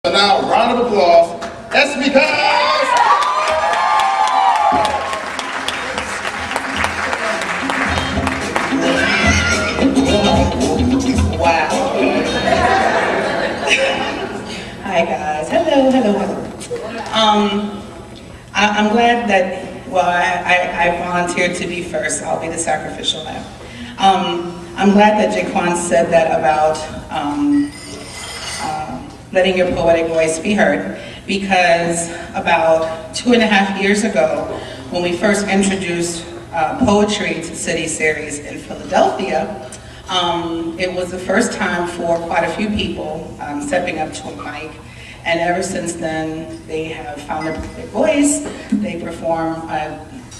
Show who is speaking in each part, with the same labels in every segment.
Speaker 1: So now, a round of applause, Esmee.
Speaker 2: Wow. Hi guys. Hello, hello, hello. I'm glad that, well, I volunteered to be first. I'll be the sacrificial lamb. I'm glad that Jaquan said that about letting your poetic voice be heard, because about 2.5 years ago, when we first introduced poetry to CitySeries in Philadelphia, it was the first time for quite a few people stepping up to a mic, and ever since then they have found their voice. They perform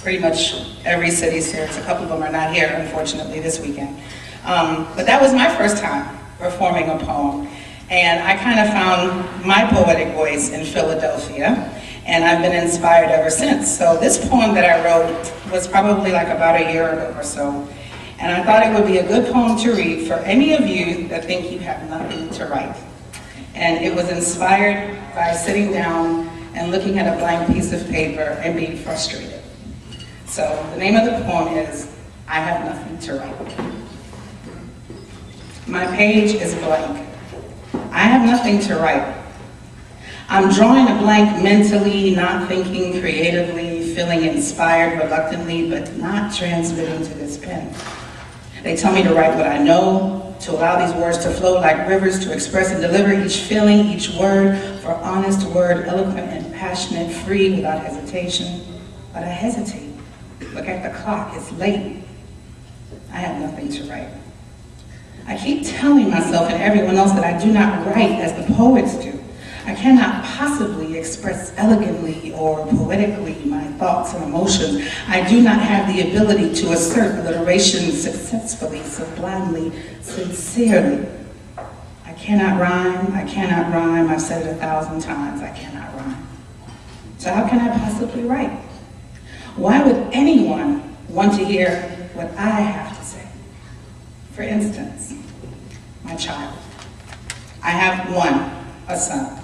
Speaker 2: pretty much every CitySeries. A couple of them are not here, unfortunately, this weekend. But that was my first time performing a poem, and I kind of found my poetic voice in Philadelphia, and I've been inspired ever since. So this poem that I wrote was probably like about a year ago or so. And I thought it would be a good poem to read for any of you that think you have nothing to write. And it was inspired by sitting down and looking at a blank piece of paper and being frustrated. So the name of the poem is, I Have Nothing to Write. My page is blank. I have nothing to write. I'm drawing a blank mentally, not thinking creatively, feeling inspired reluctantly, but not transmitting to this pen. They tell me to write what I know, to allow these words to flow like rivers, to express and deliver each feeling, each word, for honest word, eloquent and passionate, free without hesitation. But I hesitate. Look at the clock, it's late. I have nothing to write. I keep telling myself and everyone else that I do not write as the poets do. I cannot possibly express elegantly or poetically my thoughts and emotions. I do not have the ability to assert alliteration successfully, sublimely, sincerely. I cannot rhyme, I cannot rhyme. I've said it 1,000 times, I cannot rhyme. So how can I possibly write? Why would anyone want to hear what I have to say? For instance, my child. I have one, a son.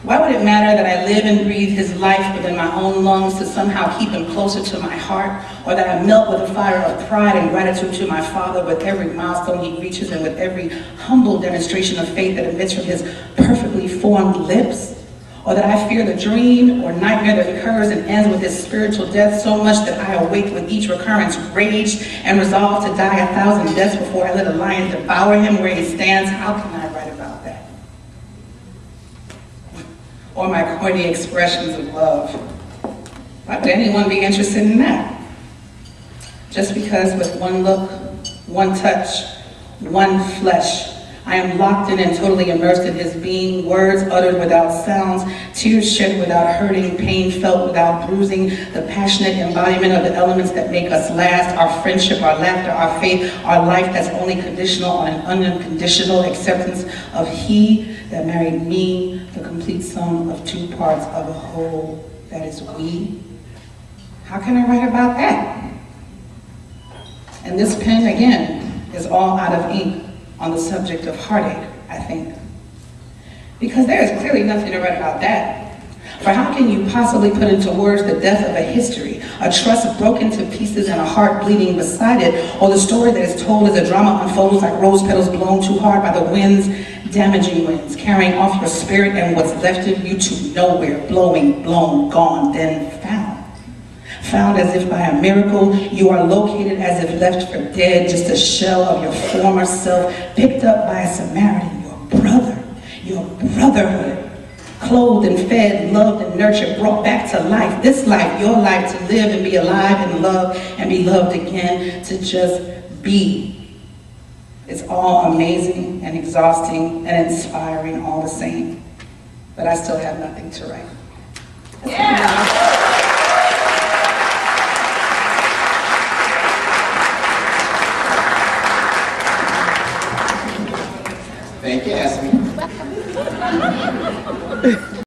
Speaker 2: Why would it matter that I live and breathe his life within my own lungs to somehow keep him closer to my heart, or that I melt with a fire of pride and gratitude to my father with every milestone he reaches and with every humble demonstration of faith that emits from his perfectly formed lips? Or that I fear the dream or nightmare that occurs and ends with his spiritual death so much that I awake with each recurrence, raged and resolved to die 1,000 deaths before I let a lion devour him where he stands? How can I write about that? Or my corny expressions of love. Why would anyone be interested in that? Just because with one look, one touch, one flesh, I am locked in and totally immersed in his being, words uttered without sounds, tears shed without hurting, pain felt without bruising, the passionate embodiment of the elements that make us last, our friendship, our laughter, our faith, our life that's only conditional on an unconditional acceptance of he that married me, the complete sum of two parts of a whole that is we. How can I write about that? And this pen, again, is all out of ink on the subject of heartache, I think. Because there is clearly nothing to write about that. For how can you possibly put into words the death of a history, a trust broken to pieces and a heart bleeding beside it, or the story that is told as a drama unfolds like rose petals blown too hard by the winds, damaging winds, carrying off your spirit and what's left of you to nowhere, blowing, blown, gone, then found. Found as if by a miracle, you are located as if left for dead, just a shell of your former self, picked up by a Samaritan, your brotherhood, clothed and fed, loved and nurtured, brought back to life, this life, your life, to live and be alive and love and be loved again, to just be. It's all amazing and exhausting and inspiring all the same, but I still have nothing to write. Yeah.